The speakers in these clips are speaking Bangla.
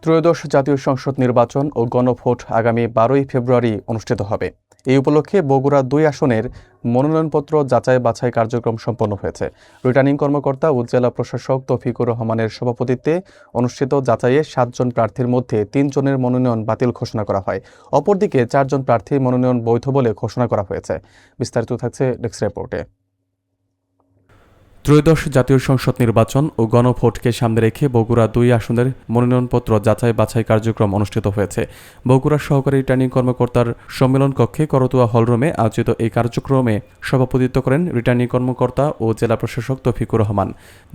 ত্রয়োদশ জাতীয় সংসদ নির্বাচন ও গণভোট আগামী 12ই ফেব্রুয়ারি অনুষ্ঠিত হবে। এই উপলক্ষে বগুড়া 2 আসনের মনোনয়নপত্র যাচাই বাছাই কার্যক্রম সম্পন্ন হয়েছে। রিটার্নিং কর্মকর্তা ও জেলা প্রশাসক তৌফিকুর রহমানের সভাপতিত্বে অনুষ্ঠিত যাচাইয়ে 7 জন প্রার্থীর মধ্যে 3 জনের মনোনয়ন বাতিল ঘোষণা করা হয়। অপরদিকে 4 জন প্রার্থীর মনোনয়ন বৈধ বলে ঘোষণা করা হয়েছে। বিস্তারিত থাকছে ডেস্ক রিপোর্টে। ত্রয়োদশ জাতীয় সংসদ নির্বাচন ও গণভোটকে সামনে রেখে বগুড়া 2 আসনের মনোনয়নপত্র যাচাই বাছাই কার্যক্রম অনুষ্ঠিত হয়েছে। বগুড়া সহকারী রিটার্নিং কর্মকর্তার সম্মেলন কক্ষে করতোয়া হলরুমে আয়োজিত এই কার্যক্রমে সভাপতিত্ব করেন রিটার্নিং কর্মকর্তা ও জেলা প্রশাসক তৌফিকুর রহমান।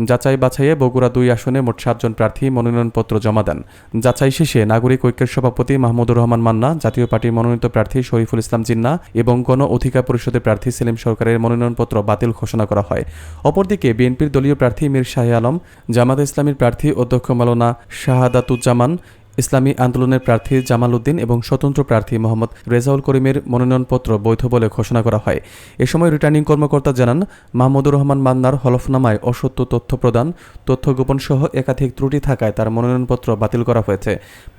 যাচাই বাছাইয়ে বগুড়া 2 আসনে মোট 7 জন প্রার্থী মনোনয়নপত্র জমা দেন। যাচাই শেষে নাগরিক ঐক্যের সভাপতি মাহমুদুর রহমান মান্না, জাতীয় পার্টির মনোনীত প্রার্থী শরীফুল ইসলাম জিন্না এবং গণ অধিকার পরিষদের প্রার্থী সেলিম সরকারের মনোনয়নপত্র বাতিল ঘোষণা করা হয়। অপরদিকে বিএনপির দলীয় প্রার্থী মীর শাহে আলম, জামাত ইসলামীর প্রার্থী অধ্যক্ষ মাওলানা শাহাদাতুজ্জামান, ইসলামী আন্দোলনের প্রার্থী জামাল উদ্দিন এবং স্বতন্ত্র প্রার্থী মোহাম্মদ রেজাউল করিমের মনোনয়নপত্র বৈধ বলে ঘোষণা করা হয়। এ সময় রিটার্নিং কর্মকর্তা জানান, মাহমুদুর রহমান মান্নার হলফনামায় অসত্য তথ্য প্রদান, তথ্য গোপন সহ একাধিক ত্রুটি থাকায় তার মনোনয়নপত্র বাতিল করা হয়েছে।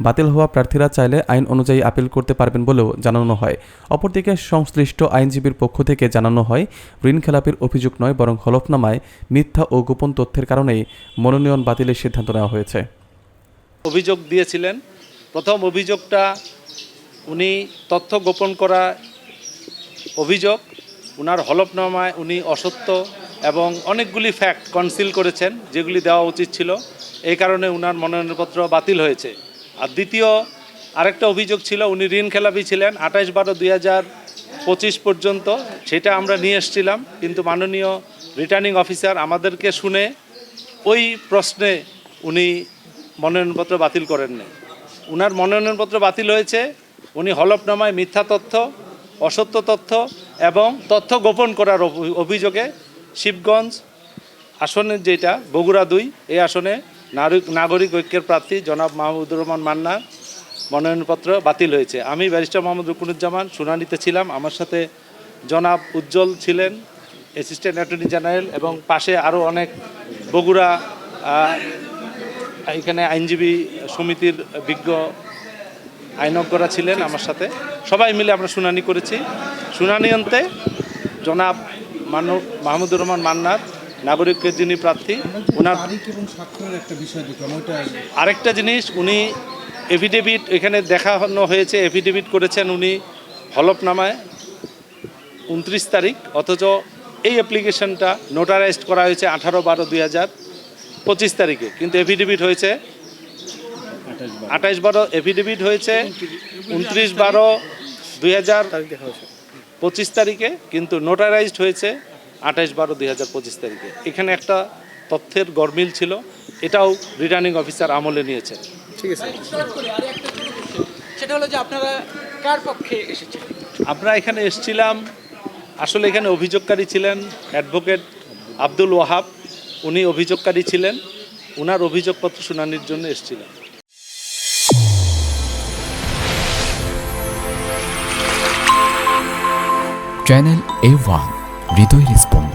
বাতিল হওয়া প্রার্থীরা চাইলে আইন অনুযায়ী আপিল করতে পারবেন বলেও জানানো হয়। অপরদিকে সংশ্লিষ্ট আইনজীবীর পক্ষ থেকে জানানো হয়, ঋণ খেলাপির অভিযোগ নয়, বরং হলফনামায় মিথ্যা ও গোপন তথ্যের কারণেই মনোনয়ন বাতিলের সিদ্ধান্ত নেওয়া হয়েছে। অভিযোগ দিয়েছিলেন। প্রথম অভিযোগটা উনি তথ্য গোপন করা অভিযোগ, উনার হলফনামায় উনি অসত্য এবং অনেকগুলি ফ্যাক্ট কনসিল করেছেন যেগুলি দেওয়া উচিত ছিল, এই কারণে উনার মনোনয়নপত্র বাতিল হয়েছে। আর দ্বিতীয় আরেকটা অভিযোগ ছিল, উনি ঋণ খেলাপি ছিলেন 28/12/2025 পর্যন্ত, সেটা আমরা নিয়ে এসেছিলাম, কিন্তু মাননীয় রিটার্নিং অফিসার আমাদেরকে শুনে ওই প্রশ্নে উনি মনোনয়নপত্র বাতিল করেননি। উনার মনোনয়নপত্র বাতিল হয়েছে উনি হলফনামায় মিথ্যা তথ্য, অসত্য তথ্য এবং তথ্য গোপন করার অভিযোগে শিবগঞ্জ আসনের, যেটা বগুড়া 2, এই আসনে নাগরিক ঐক্যের প্রার্থী জনাব মাহমুদুর রহমান মান্নার মনোনয়নপত্র বাতিল হয়েছে। আমি ব্যারিস্টার মোহাম্মদ রুকুনুজ্জামান শুনানিতে ছিলাম, আমার সাথে জনাব উজ্জ্বল ছিলেন, অ্যাসিস্ট্যান্ট অ্যাটর্নি জেনারেল, এবং পাশে আরও অনেক বগুড়া এখানে আইনজীবী সমিতির বিজ্ঞ আইনজ্ঞরা ছিলেন আমার সাথে। সবাই মিলে আমরা শুনানি করেছি। শুনানি অন্তে জনাব মাহমুদুর রহমান মান্নার নাগরিকের যিনি প্রার্থী, ওনার আরেকটা জিনিস, উনি এফিডেভিট এখানে দেখানো হয়েছে, এফিডেভিট করেছেন উনি হলফনামায় 29 তারিখ, অথচ এই অ্যাপ্লিকেশনটা নোটারাইজড করা হয়েছে 18/12/2025 তারিখে, কিন্তু এফিডেভিট হয়েছে 28/12, এফিডেভিট হয়েছে 29/12/2025 তারিখে, কিন্তু নোটারাইজড হয়েছে 28/12/2025 তারিখে। এখানে একটা তথ্যের গরমিল ছিল, এটাও রিটার্নিং অফিসার আমলে নিয়েছেন। ঠিক আছে, সেটা হলো যে আপনারা কার পক্ষে এসেছেন? আমরা এখানে এসেছিলাম, আসলে এখানে অভিযোগকারী ছিলেন অ্যাডভোকেট আব্দুল ওয়াহাব, উনি অভিযোগকারী ছিলেন, ওনার অভিযোগপত্র শুনানির জন্য এসেছিলেন। চ্যানেল A1 হৃদয়ের স্পন্দন।